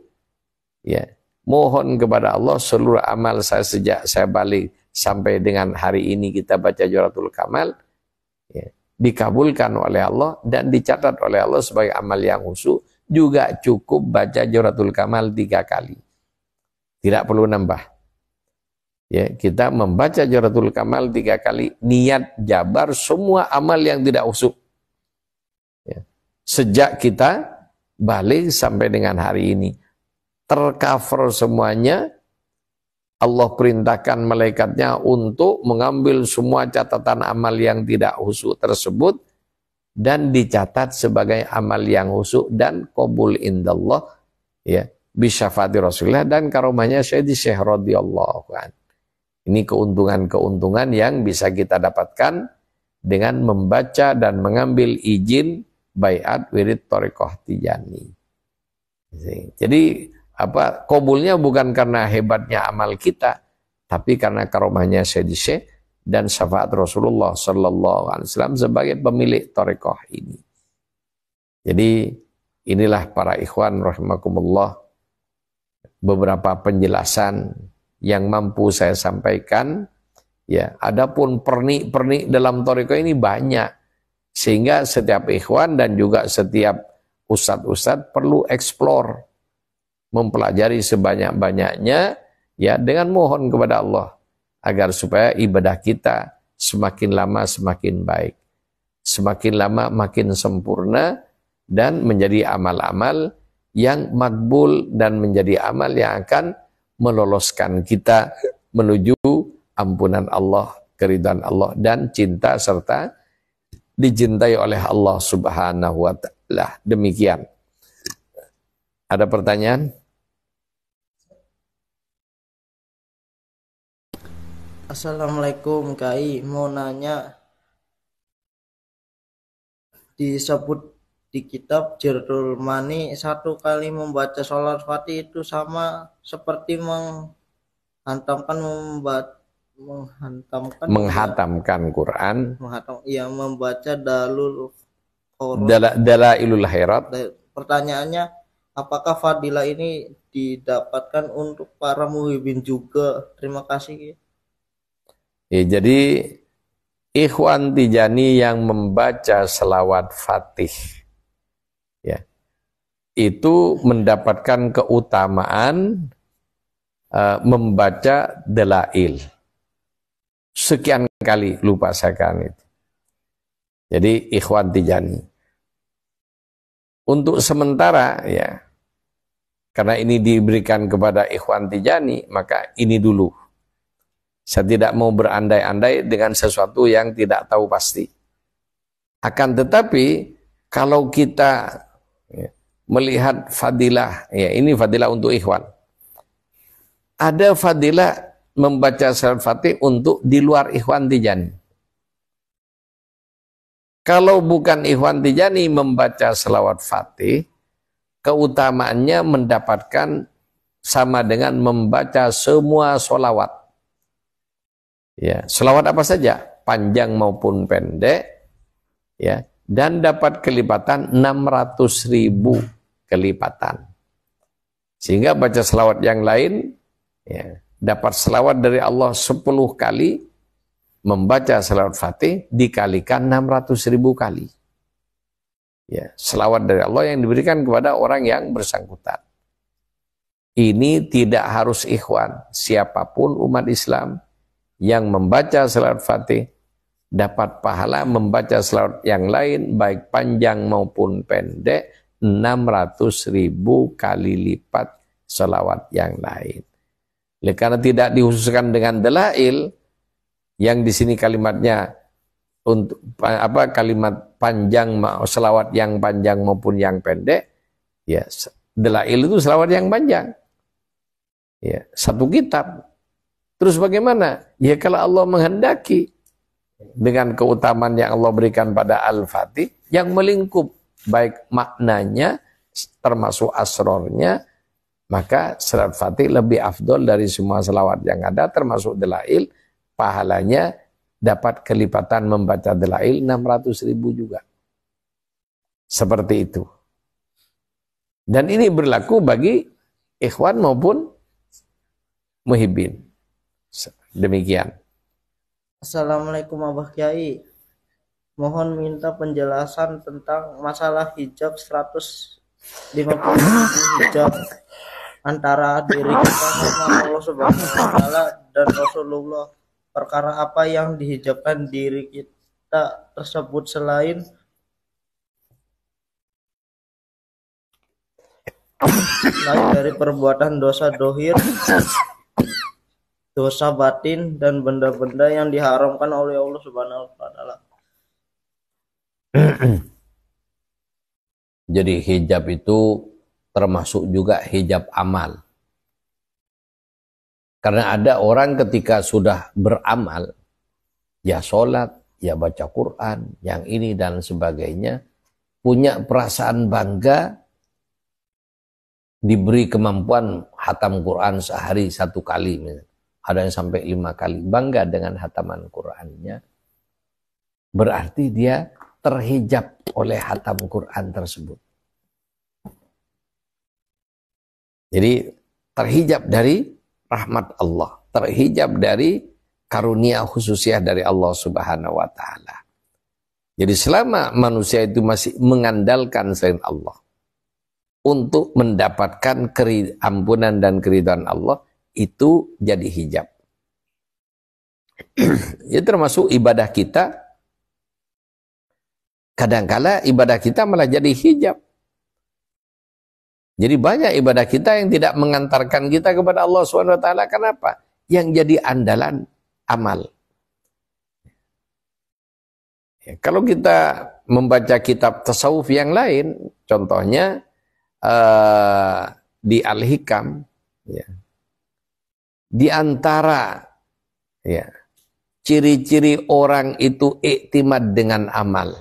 ya, mohon kepada Allah seluruh amal saya sejak saya balik sampai dengan hari ini kita baca Jawharatul Kamal ya, dikabulkan oleh Allah dan dicatat oleh Allah sebagai amal yang khusyuk. Juga cukup baca Jawharatul Kamal 3 kali, tidak perlu nambah ya. Kita membaca Jawharatul Kamal 3 kali, niat jabar semua amal yang tidak khusyuk ya. Sejak kita balik sampai dengan hari ini tercover semuanya. Allah perintahkan malaikatnya untuk mengambil semua catatan amal yang tidak khusyuk tersebut dan dicatat sebagai amal yang khusyuk dan qabul indallah ya, bisyafaati Rasulullah dan karomahnya Sayyidi Syekh radhiyallahu anhu. Ini keuntungan-keuntungan yang bisa kita dapatkan dengan membaca dan mengambil izin baiat wirid thariqah Tijani. Jadi qabulnya bukan karena hebatnya amal kita, tapi karena karomahnya Sayyidi Syekh dan syafaat Rasulullah sallallahu alaihi wasallam sebagai pemilik thariqah ini. Jadi inilah para ikhwan rahimakumullah beberapa penjelasan yang mampu saya sampaikan ya. Adapun pernik-pernik dalam thariqah ini banyak, sehingga setiap ikhwan dan juga setiap ustadz-ustadz perlu eksplor, mempelajari sebanyak-banyaknya ya, dengan mohon kepada Allah agar supaya ibadah kita semakin lama semakin baik, semakin lama makin sempurna dan menjadi amal-amal yang makbul dan menjadi amal yang akan meloloskan kita menuju ampunan Allah, keridhaan Allah dan cinta serta dicintai oleh Allah Subhanahu wa taala. Demikian. Ada pertanyaan? Assalamualaikum Kai, mau nanya, disebut di kitab Jardul Mani 1 kali membaca sholat Fatih itu sama seperti menghatamkan Quran, membaca dalul dalailul khairat. Pertanyaannya, apakah fadilah ini didapatkan untuk para muhibbin juga? Terima kasih. Ya, jadi ikhwan Tijani yang membaca selawat Fatih ya, itu mendapatkan keutamaan membaca dalail sekian kali, lupa saya kan itu. Jadi ikhwan Tijani untuk sementara ya, karena ini diberikan kepada ikhwan Tijani, maka ini dulu. Saya tidak mau berandai-andai dengan sesuatu yang tidak tahu pasti. Akan tetapi kalau kita ya, melihat fadilah, ya ini fadilah untuk ikhwan. Ada fadilah membaca salat Fatih untuk di luar ikhwan Tijani. Kalau bukan ikhwan Tijani membaca selawat Fatih, keutamaannya mendapatkan sama dengan membaca semua sholawat. Ya, selawat apa saja, panjang maupun pendek, ya, dan dapat kelipatan 600.000 kelipatan. Sehingga baca selawat yang lain ya, dapat selawat dari Allah 10 kali, membaca selawat Fatih dikalikan 600.000 kali. Ya, selawat dari Allah yang diberikan kepada orang yang bersangkutan. Ini tidak harus ikhwan, siapapun umat Islam yang membaca selawat Fatih dapat pahala membaca selawat yang lain baik panjang maupun pendek 600.000 kali lipat selawat yang lain. Karena tidak dikhususkan dengan dalail yang di sini kalimatnya untuk kalimat panjang, selawat yang panjang maupun yang pendek, ya dalail itu selawat yang panjang. Ya, satu kitab. Terus bagaimana? Ya kalau Allah menghendaki dengan keutamaan yang Allah berikan pada Al-Fatih yang melingkup baik maknanya termasuk asrornya, maka selawat Fatih lebih afdol dari semua selawat yang ada termasuk dalail. Pahalanya dapat kelipatan membaca dalail 600.000 juga. Seperti itu. Dan ini berlaku bagi ikhwan maupun muhibbin. Demikian. Assalamualaikum Abah Kiai. Mohon minta penjelasan tentang masalah hijab 150 hijab antara diri kita sama Allah Subhanahu wa taala dan Rasulullah. Perkara apa yang dihijabkan diri kita tersebut selain dari perbuatan dosa dohir, dosa batin, dan benda-benda yang diharamkan oleh Allah Subhanahu wa taala. Jadi hijab itu termasuk juga hijab amal. Karena ada orang ketika sudah beramal, ya sholat, ya baca Quran, yang ini dan sebagainya, punya perasaan bangga, diberi kemampuan hatam Quran sehari 1 kali, ada yang sampai 5 kali, bangga dengan hataman Qurannya, berarti dia terhijab oleh hatam Quran tersebut. Jadi terhijab dari rahmat Allah, terhijab dari karunia khususiyah dari Allah Subhanahu wa taala. Jadi selama manusia itu masih mengandalkan selain Allah untuk mendapatkan ampunan dan keridhaan Allah, itu jadi hijab. Ya termasuk ibadah kita. Kadangkala ibadah kita malah jadi hijab. Jadi banyak ibadah kita yang tidak mengantarkan kita kepada Allah SWT. Kenapa? Yang jadi andalan amal. Ya, kalau kita membaca kitab tasawuf yang lain, contohnya di Al-Hikam, ya, di antara ya, ciri-ciri orang itu iktimad dengan amal.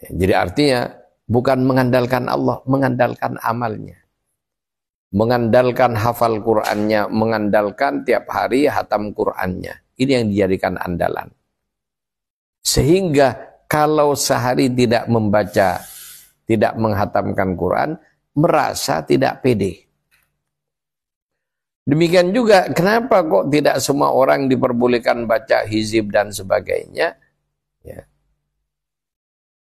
Ya, jadi artinya bukan mengandalkan Allah, mengandalkan amalnya. Mengandalkan hafal Qur'annya, mengandalkan tiap hari hatam Qur'annya. Ini yang dijadikan andalan. Sehingga kalau sehari tidak membaca, tidak menghatamkan Quran, merasa tidak pede. Demikian juga, kenapa kok tidak semua orang diperbolehkan baca hizib dan sebagainya? Ya.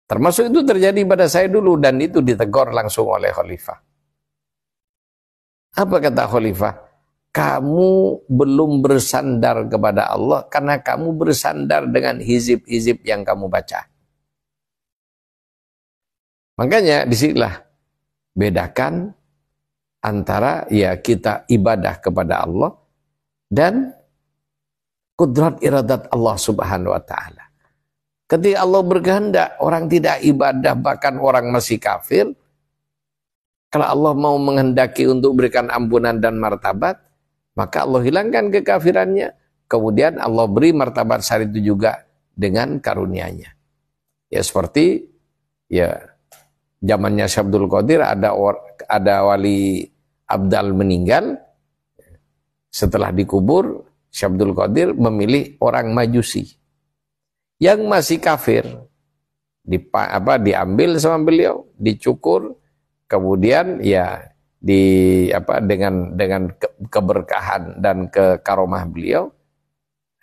Termasuk itu terjadi pada saya dulu, dan itu ditegur langsung oleh khalifah. Apa kata khalifah? Kamu belum bersandar kepada Allah karena kamu bersandar dengan hizib-hizib yang kamu baca. Makanya disinilah bedakan antara ya kita ibadah kepada Allah dan kudrat iradat Allah Subhanahu wa taala. Ketika Allah berkehendak orang tidak ibadah, bahkan orang masih kafir, kalau Allah mau menghendaki untuk berikan ampunan dan martabat, maka Allah hilangkan kekafirannya, kemudian Allah beri martabat saat itu juga dengan karunia-Nya. Ya seperti ya zamannya Syekh Abdul Qadir, ada wali abdal meninggal, setelah dikubur Syekh Abdul Qadir memilih orang Majusi yang masih kafir, diambil sama beliau, dicukur, kemudian ya dengan keberkahan dan kekaromah beliau,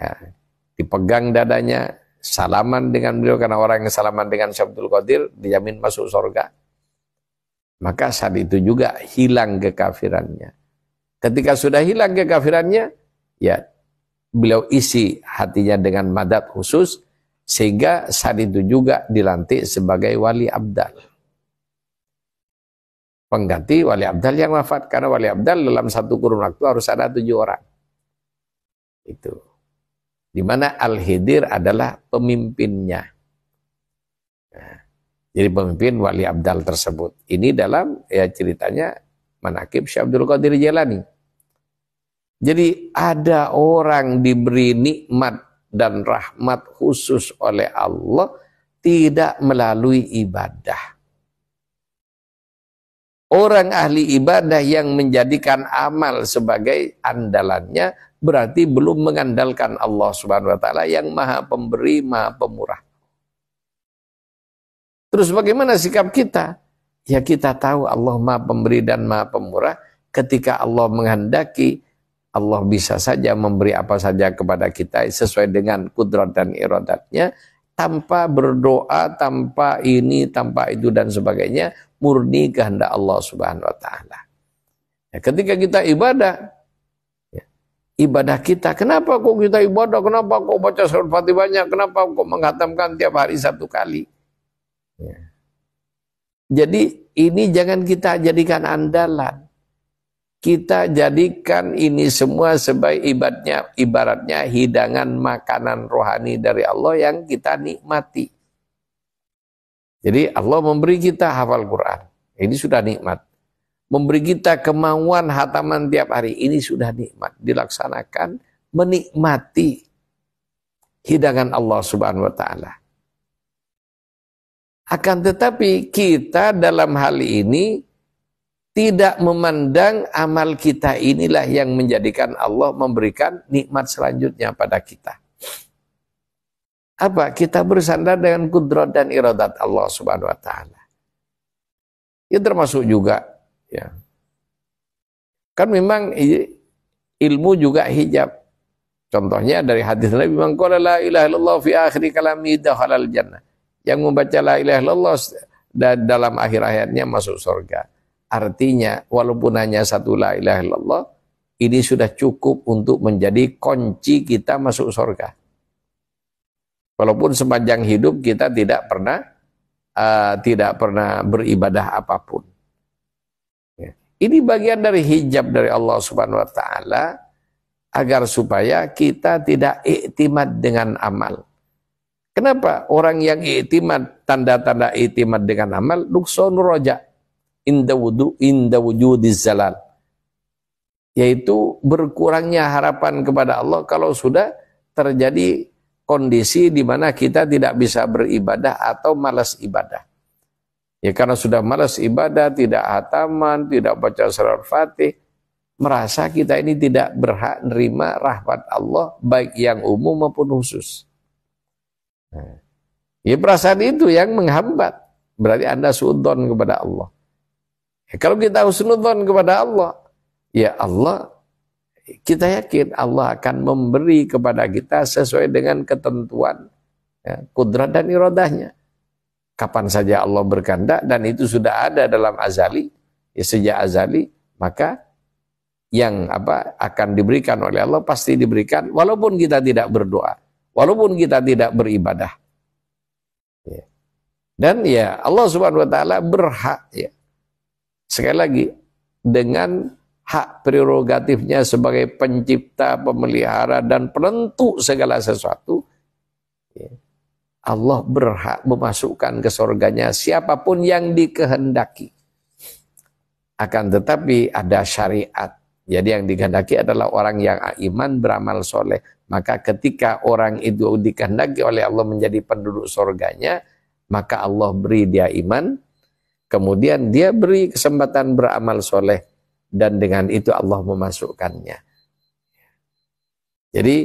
ya, dipegang dadanya, salaman dengan beliau, karena orang yang salaman dengan Syekh Abdul Qadir dijamin masuk surga. Maka saat itu juga hilang kekafirannya. Ketika sudah hilang kekafirannya, ya beliau isi hatinya dengan madat khusus, sehingga saat itu juga dilantik sebagai wali abdal. Pengganti wali abdal yang wafat, karena wali abdal dalam satu kurun waktu harus ada 7 orang. Itu. Di mana Al-Khidir adalah pemimpinnya. Nah, jadi pemimpin wali abdal tersebut. Ini dalam ceritanya manaqib Syekh Abdul Qadir Jailani. Jadi ada orang diberi nikmat dan rahmat khusus oleh Allah tidak melalui ibadah. Orang ahli ibadah yang menjadikan amal sebagai andalannya berarti belum mengandalkan Allah Subhanahu wa taala yang Maha Pemberi, Maha Pemurah. Terus bagaimana sikap kita? Ya kita tahu Allah Maha Pemberi dan Maha Pemurah. Ketika Allah menghendaki, Allah bisa saja memberi apa saja kepada kita sesuai dengan kudrat dan iradatnya, tanpa berdoa, tanpa ini, tanpa itu dan sebagainya, murni kehendak Allah Subhanahu wa taala. Ya, ketika kita ibadah, ya, ibadah kita, kenapa kok kita ibadah, kenapa kok baca surat Fatihah banyak, kenapa kok menghatamkan tiap hari 1 kali? Ya. Jadi ini jangan kita jadikan andalan. Kita jadikan ini semua sebagai ibaratnya hidangan makanan rohani dari Allah yang kita nikmati. Jadi Allah memberi kita hafal Quran, ini sudah nikmat. Memberi kita kemauan hataman tiap hari, ini sudah nikmat. Dilaksanakan, menikmati hidangan Allah Subhanahu wa taala. Akan tetapi kita dalam hal ini tidak memandang amal kita inilah yang menjadikan Allah memberikan nikmat selanjutnya pada kita. Apa? Kita bersandar dengan kudrat dan iradat Allah Subhanahu wa taala. Ya termasuk juga, ya. Kan memang ilmu juga hijab. Contohnya dari hadis Nabi, "Man qala la ilaha illallah fi akhir kalami dakhalal jannah." Yang membaca la ilaha illallah dalam akhir hayatnya masuk surga. Artinya, walaupun hanya 1 la ilaha illallah, ini sudah cukup untuk menjadi kunci kita masuk surga. Walaupun sepanjang hidup kita tidak pernah beribadah apapun. Ya. Ini bagian dari hijab dari Allah Subhanahu wa taala agar supaya kita tidak iktimad dengan amal. Kenapa? Orang yang iktimad, tanda-tanda iktimad dengan amal, nuqsanur raja. Inda wujudiz zalal, yaitu berkurangnya harapan kepada Allah kalau sudah terjadi kondisi di mana kita tidak bisa beribadah atau malas ibadah. Ya karena sudah malas ibadah, tidak hataman, tidak baca surat Fatih, merasa kita ini tidak berhak menerima rahmat Allah baik yang umum maupun khusus. Nah, ya perasaan itu yang menghambat, berarti Anda suudzon kepada Allah. Ya, kalau kita husnudzon kepada Allah, ya Allah, kita yakin Allah akan memberi kepada kita sesuai dengan ketentuan, ya, kudrat dan iradahnya. Kapan saja Allah berkehendak dan itu sudah ada dalam azali, ya sejak azali, maka yang akan diberikan oleh Allah pasti diberikan walaupun kita tidak berdoa, walaupun kita tidak beribadah. Ya. Dan ya Allah Subhanahu wa taala berhak, ya. Sekali lagi, dengan hak prerogatifnya sebagai pencipta, pemelihara, dan penentu segala sesuatu, ya, Allah berhak memasukkan ke surganya siapapun yang dikehendaki. Akan tetapi ada syariat. Jadi yang dikehendaki adalah orang yang iman beramal soleh. Maka ketika orang itu dikehendaki oleh Allah menjadi penduduk surganya, maka Allah beri dia iman, kemudian dia beri kesempatan beramal soleh, dan dengan itu Allah memasukkannya. Jadi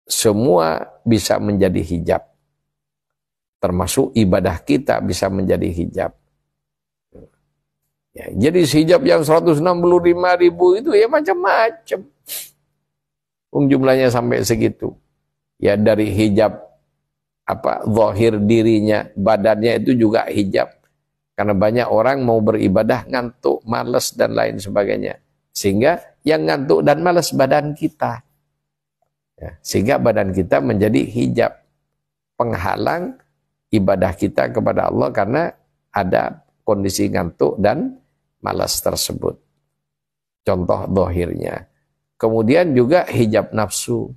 semua bisa menjadi hijab. termasuk ibadah kita bisa menjadi hijab. Ya, jadi hijab yang 165.000 itu ya macam-macam. Jumlahnya sampai segitu. Ya dari hijab zahir dirinya, badannya itu juga hijab. Karena banyak orang mau beribadah ngantuk, malas dan lain sebagainya. Sehingga yang ngantuk dan malas badan kita. Ya, sehingga badan kita menjadi hijab, penghalang ibadah kita kepada Allah karena ada kondisi ngantuk dan malas tersebut. Contoh zahirnya. Kemudian juga hijab nafsu.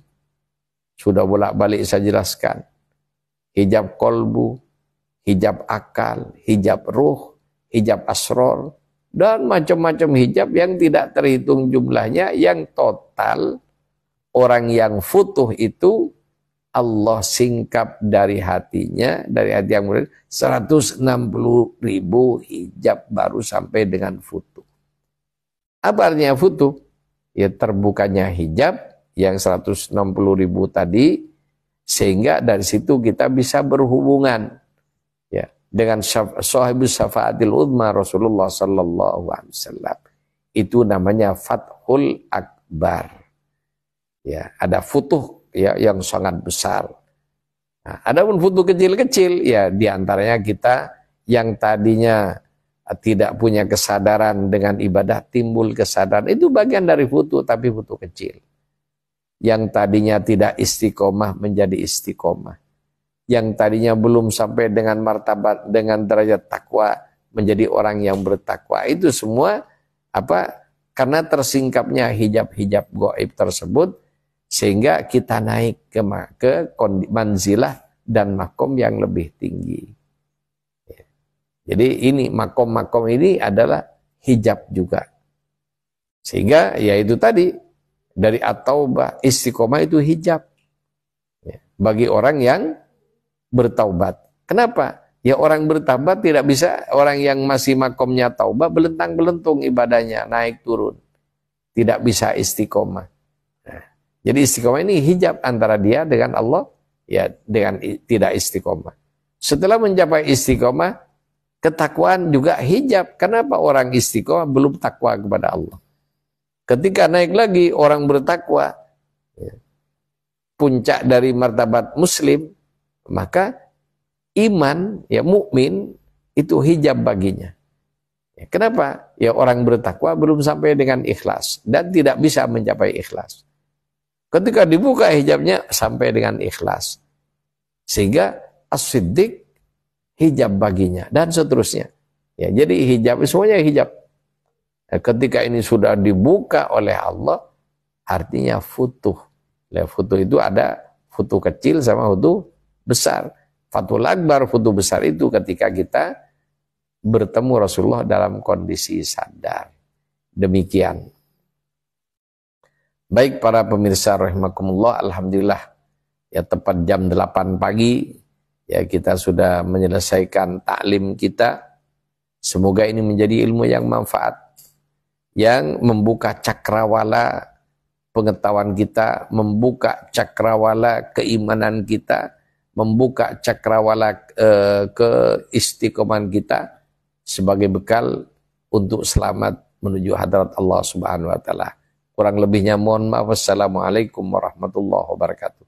Sudah bolak-balik saya jelaskan. Hijab kolbu, hijab akal, hijab ruh, hijab asror, dan macam-macam hijab yang tidak terhitung jumlahnya, yang total orang yang futuh itu Allah singkap dari hatinya, dari hati yang mulia, 160.000 hijab baru sampai dengan futuh. Apa artinya futuh? Ya terbukanya hijab yang 160.000 tadi, sehingga dari situ kita bisa berhubungan ya dengan sahibus syafaatil uzma Rasulullah sallallahu alaihi wasallam. Itu namanya fathul akbar. Ya, ada futuh ya yang sangat besar. Nah, adapun futuh kecil-kecil ya diantaranya kita yang tadinya tidak punya kesadaran dengan ibadah, timbul kesadaran, itu bagian dari futuh, tapi futuh kecil. Yang tadinya tidak istiqomah menjadi istiqomah. Yang tadinya belum sampai dengan martabat, dengan derajat takwa menjadi orang yang bertakwa. Itu semua karena tersingkapnya hijab-hijab gaib tersebut, sehingga kita naik ke manzilah dan makom yang lebih tinggi. Jadi ini makom-makom ini adalah hijab juga. Sehingga ya itu tadi, dari at-taubah, istiqomah itu hijab. Bagi orang yang bertaubat. Kenapa? Ya orang bertaubat tidak bisa, orang yang masih makomnya taubah, belentang-belentung ibadahnya, naik turun. Tidak bisa istiqomah. Jadi istiqomah ini hijab antara dia dengan Allah, ya dengan tidak istiqomah. Setelah mencapai istiqomah, ketakwaan juga hijab. Kenapa orang istiqomah belum takwa kepada Allah? Ketika naik lagi orang bertakwa, puncak dari martabat muslim, maka iman, ya mukmin itu hijab baginya. Kenapa? Ya orang bertakwa belum sampai dengan ikhlas dan tidak bisa mencapai ikhlas. Ketika dibuka hijabnya sampai dengan ikhlas. Sehingga as-siddiq hijab baginya dan seterusnya. Ya, jadi hijab semuanya hijab. Ketika ini sudah dibuka oleh Allah, artinya futuh. Futuh itu ada futuh kecil sama futuh besar. Fathul akbar, futuh besar itu ketika kita bertemu Rasulullah dalam kondisi sadar. Demikian. Baik para pemirsa rahimakumullah, alhamdulillah ya tepat jam 8 pagi ya kita sudah menyelesaikan taklim kita. Semoga ini menjadi ilmu yang manfaat, yang membuka cakrawala pengetahuan kita, membuka cakrawala keimanan kita, membuka cakrawala keistiqomahan kita sebagai bekal untuk selamat menuju hadrat Allah Subhanahu wa taala. Kurang lebihnya mohon maaf. Wassalamualaikum warahmatullahi wabarakatuh.